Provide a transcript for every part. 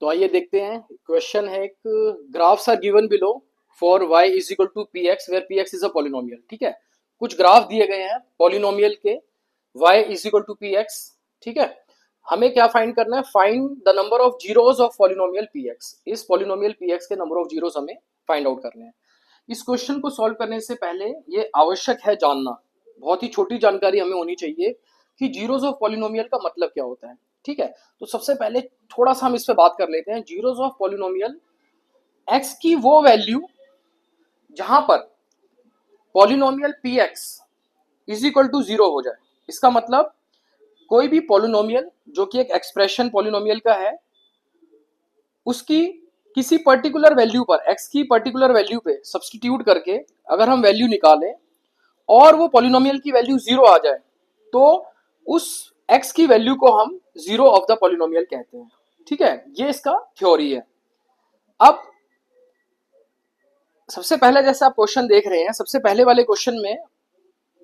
तो आइए देखते हैं। क्वेश्चन है, एक graphs are given below for y is equal to P X where P X is a polynomial. ठीक है, कुछ ग्राफ दिए गए हैं पॉलिनोमियल के y is equal to P X. ठीक है, हमें क्या फाइंड करना है? Find the number of zeros of polynomial P X. इस पॉलिनोमियल पी एक्स के नंबर ऑफ जीरोस हमें फाइंड आउट करने हैं। इस क्वेश्चन को सॉल्व करने से पहले ये आवश्यक है जानना, बहुत ही छोटी जानकारी हमें होनी चाहिए कि जीरोस ऑफ पॉलिनोमियल का मतलब क्या होता है। ठीक है, तो सबसे पहले थोड़ा सा हम इस पे बात कर लेते हैं। जीरोस ऑफ पॉलिनोमियल, एक्स की वो वैल्यू जहां पर polynomial P X is equal to zero हो जाए। इसका मतलब कोई भी पॉलिनोमियल जो कि एक एक्सप्रेशन पॉलिनोमियल का है, उसकी किसी पर्टिकुलर वैल्यू पर, एक्स की पर्टिकुलर वैल्यू पे सब्सटीट्यूट करके अगर हम वैल्यू निकालें और वो पॉलिनोमियल की वैल्यू जीरो आ जाए, तो उस एक्स की वैल्यू को हम जीरो ऑफ द पॉलिनोमियल कहते हैं। ठीक है, ये इसका थ्योरी है। अब सबसे पहले जैसे आप क्वेश्चन देख रहे हैं, सबसे पहले वाले क्वेश्चन में,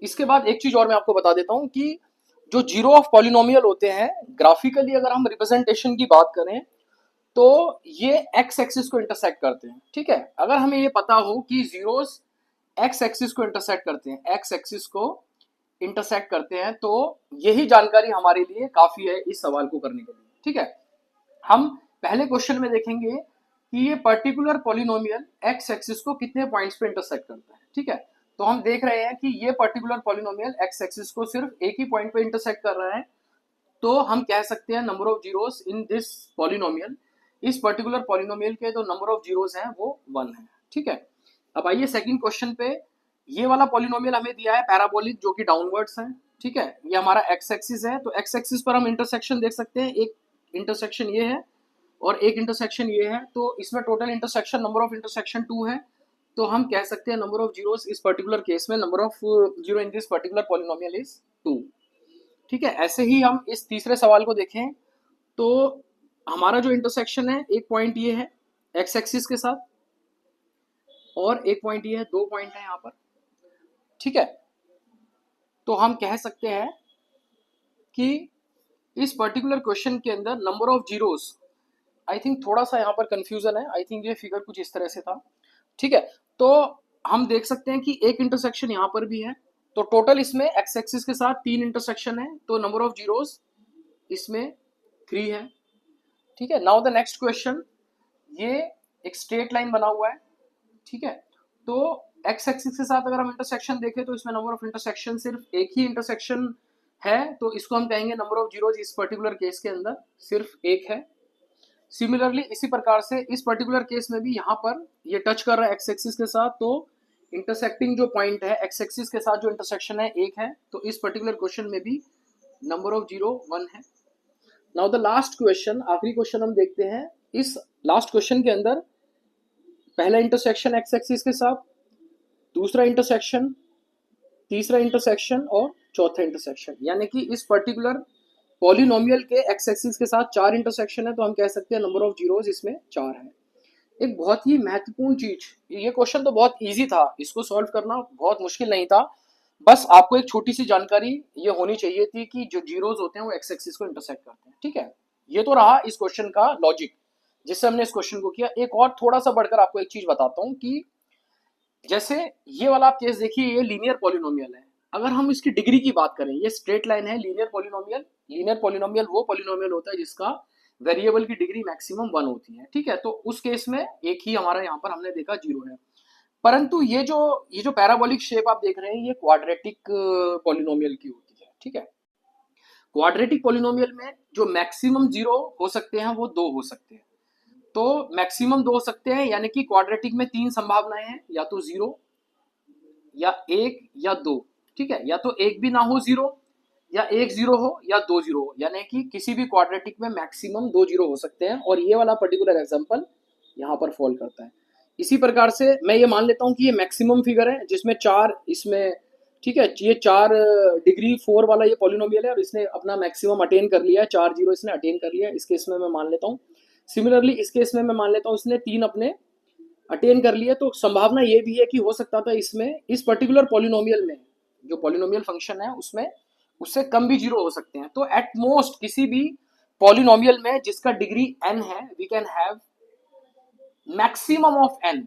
इसके बाद एक चीज और मैं आपको बता देता हूं कि जो जीरो ऑफ पॉलिनोमियल होते हैं, ग्राफिकली अगर हम रिप्रेजेंटेशन की बात करें तो ये एक्स एक्सिस को इंटरसेक्ट करते हैं। ठीक है, अगर हमें ये पता हो कि जीरोस एक्स एक्सिस को इंटरसेक्ट करते हैं, एक्स एक्सिस को इंटरसेक्ट करते हैं, तो यही जानकारी हमारे लिए काफी है इस सवाल को करने के लिए। ठीक है, हम पहले क्वेश्चन में देखेंगे कि ये पर्टिकुलर पॉलिनोमियल एक्स एक्सिस को कितने पॉइंट्स पे इंटरसेक्ट करता है। ठीक है, तो हम देख रहे हैं कि ये पर्टिकुलर पॉलिनोमियल एक्स एक्सिस को सिर्फ एक ही पॉइंट पे इंटरसेक्ट कर रहा है, तो हम कह सकते हैं number of zeros in this polynomial, इस पर्टिकुलर पॉलिनोमियल के जो नंबर ऑफ जीरोस हैं वो 1 है। ठीक है, अब आइए सेकंड क्वेश्चन पे। ये वाला पॉलिनोमियल हमें दिया है पैराबोलिक, जो कि डाउनवर्ड्स है। ठीक है, ये हमारा एक्स एक्सिस है, तो एक्स एक्सिस पर हम इंटरसेक्शन देख सकते हैं। एक इंटरसेक्शन ये है और एक इंटरसेक्शन ये है, तो इसमें total intersection, number of intersection 2 है। तो हम कह सकते हैं नंबर ऑफ जीरोस इस पर्टिकुलर केस में, number of zero in this particular polynomial is 2। ठीक है, ऐसे ही हम इस तीसरे सवाल को देखें तो हमारा जो इंटरसेक्शन है, एक पॉइंट ये है एक्स एक्सिस के साथ और एक पॉइंट ये है, 2 पॉइंट है यहाँ पर। ठीक है, तो हम कह सकते हैं कि इस पर्टिकुलर क्वेश्चन के अंदर number of zeros, I think थोड़ा सा यहाँ पर कंफ्यूजन है, आई थिंक ये फिगर कुछ इस तरह से था। ठीक है, तो हम देख सकते हैं कि एक इंटरसेक्शन यहाँ पर भी है, तो टोटल इसमें एक्स एक्सिस के साथ 3 इंटरसेक्शन है, तो नंबर ऑफ जीरोस इसमें 3 है। ठीक है, नाउ द नेक्स्ट क्वेश्चन, ये एक स्ट्रेट लाइन बना हुआ है। ठीक है, तो एक्स एक्सिस के साथ अगर हम इंटरसेक्शन देखें तो इसमें नंबर ऑफ इंटरसेक्शन सिर्फ एक ही इंटरसेक्शन है, तो इसको हम कहेंगे नंबर ऑफ जीरोस इस पर्टिकुलर केस के अंदर सिर्फ एक है। सिमिलरली इसी प्रकार से इस पर्टिकुलर केस में भी यहाँ पर ये टच कर रहा है एक्स एक्सिस के साथ, तो इंटरसेक्टिंग जो पॉइंट है एक्स एक्सिस के साथ जो इंटरसेक्शन है एक है, तो इस पर्टिकुलर क्वेश्चन में भी नंबर ऑफ जीरो 1 है। नाउ द लास्ट क्वेश्चन, आखिरी क्वेश्चन हम देखते हैं। इस लास्ट क्वेश्चन के अंदर पहला इंटरसेक्शन एक्स एक्सिस के साथ, दूसरा इंटरसेक्शन, तीसरा इंटरसेक्शन और चौथा इंटरसेक्शन, यानी कि इस पर्टिकुलर पॉलिनोमियल के एक्स एक्सिस के साथ 4 इंटरसेक्शन है, तो हम कह सकते हैं नंबर ऑफ जीरोस इसमें 4 है। एक बहुत ही महत्वपूर्ण चीज, ये क्वेश्चन तो बहुत इजी था, इसको सॉल्व करना बहुत मुश्किल नहीं था, बस आपको एक छोटी सी जानकारी ये होनी चाहिए थी कि जो जीरोस होते हैं वो एक्स एक्सिस को इंटरसेक्ट करते हैं। ठीक है, ये तो रहा इस क्वेश्चन का लॉजिक जिससे हमने इस क्वेश्चन को किया। एक और थोड़ा सा बढ़कर आपको एक चीज बताता हूँ कि जैसे ये वाला आप केस देखिए, ये लीनियर पॉलिनोमियल है। अगर हम इसकी डिग्री की बात करें, ये स्ट्रेट लाइन है, लीनियर पॉलिनोमियल। लीनियर पॉलिनोमियल वो पॉलिनोमियल होता है जिसका वेरिएबल की डिग्री मैक्सिमम 1 होती है। ठीक है, तो उस केस में एक ही हमारा यहाँ पर हमने देखा 0 है। परंतु ये जो पैराबोलिक शेप आप देख रहे हैं, ये क्वाड्रेटिक पॉलिनोमियल की होती है। ठीक है, क्वाड्रेटिक पॉलिनोमियल में जो मैक्सिमम 0 हो सकते हैं वो 2 हो सकते हैं, तो मैक्सिमम 2 हो सकते हैं, यानी कि क्वाड्रेटिक में 3 संभावनाएं हैं, या तो 0 या 1 या 2। ठीक है, या तो एक भी ना हो 0, या एक 0 हो या 2 0 हो, यानी कि किसी भी क्वाड्रेटिक में मैक्सिमम 2 0 हो सकते हैं, और ये वाला पर्टिकुलर एग्जांपल यहाँ पर फॉल करता है। इसी प्रकार से मैं ये मान लेता हूँ कि ये मैक्सिमम फिगर है जिसमें 4 इसमें, ठीक है, ये 4 डिग्री 4 वाला ये पॉलिनोमियल है और इसने अपना मैक्सिमम अटेन कर लिया है, 4 0 इसने अटेन कर लिया है, इस केस में मैं मान लेता हूँ। सिमिलरली इस केस में मैं मान लेता हूँ इसने 3 अपने अटेन कर लिया, तो संभावना ये भी है कि हो सकता था इसमें, इस पर्टिकुलर पॉलिनोमियल में, जो पॉलिनोमियल फंक्शन है उसमें उससे कम भी 0 हो सकते हैं। तो एट मोस्ट किसी भी पॉलिनोमियल में जिसका डिग्री n है, we can have maximum of n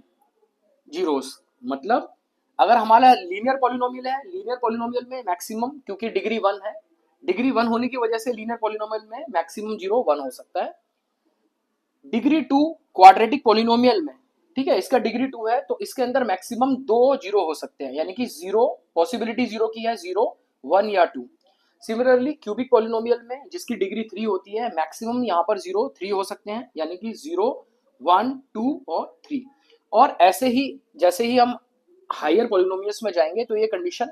zeros. मतलब अगर हमारा लीनियर पॉलिनोमियल है, लीनियर पॉलिनोमियल में मैक्सिमम, क्योंकि डिग्री 1 है, डिग्री 1 होने की वजह से लीनियर पॉलिनोमियल में मैक्सिमम 0 1 हो सकता है। डिग्री 2 क्वाड्रेटिक पॉलिनोमियल में, ठीक है, इसका डिग्री 2 है तो इसके अंदर मैक्सिमम 2 0 हो सकते हैं, यानी कि 0 पॉसिबिलिटी 0 की है, 0 1 या 2। सिमिलरली क्यूबिक पॉलिनोमियल में जिसकी डिग्री 3 होती है, मैक्सिमम यहाँ पर 0 3 हो सकते हैं, यानी कि 0 1 2 और 3। और ऐसे ही जैसे ही हम हायर पॉलिनोमियल्स में जाएंगे तो ये कंडीशन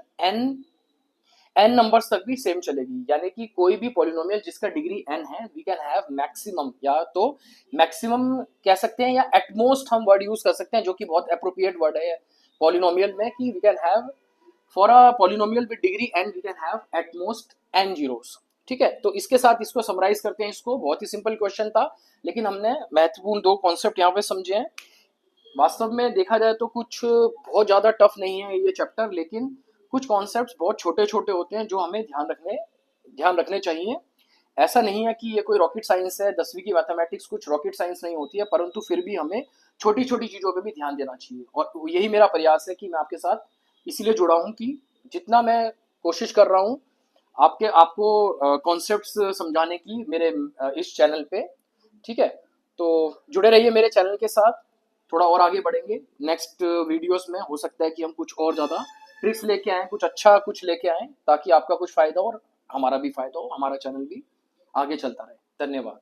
n नंबर्स तक भी सेम चलेगी, यानी कि कोई भी पॉलिनोमियल जिसका डिग्री n है, वी कैन हैव मैक्सिमम, या तो मैक्सिमम कह सकते हैं या एटमोस्ट हम वर्ड यूज कर सकते हैं, जो कि बहुत अप्रोप्रिएट वर्ड है पॉलिनोमियल में, कि we can have for a polynomial with degree n we can have at most n zeros. ठीक है, तो इसके साथ इसको समराइज करते हैं। इसको बहुत ही सिंपल क्वेश्चन था, लेकिन हमने महत्वपूर्ण 2 कॉन्सेप्ट यहाँ पे समझे हैं। वास्तव में देखा जाए तो कुछ बहुत ज़्यादा टफ नहीं है ये चैप्टर, लेकिन कुछ कॉन्सेप्ट्स बहुत छोटे छोटे होते हैं जो हमें ध्यान रखने चाहिए। ऐसा नहीं है कि ये कोई रॉकेट साइंस है, 10वीं की मैथमेटिक्स कुछ रॉकेट साइंस नहीं होती है, परंतु फिर भी हमें छोटी छोटी चीज़ों पे भी ध्यान देना चाहिए। और यही मेरा प्रयास है कि मैं आपके साथ इसीलिए जुड़ा हूँ कि जितना मैं कोशिश कर रहा हूँ आपको कॉन्सेप्ट्स समझाने की मेरे इस चैनल पे। ठीक है, तो जुड़े रहिए मेरे चैनल के साथ, थोड़ा और आगे बढ़ेंगे। नेक्स्ट वीडियोस में हो सकता है कि हम कुछ और ज़्यादा ट्रिक्स लेके आएँ, कुछ अच्छा कुछ लेके आएँ, ताकि आपका कुछ फ़ायदा और हमारा भी फ़ायदा हो, हमारा चैनल भी आगे चलता रहे। धन्यवाद।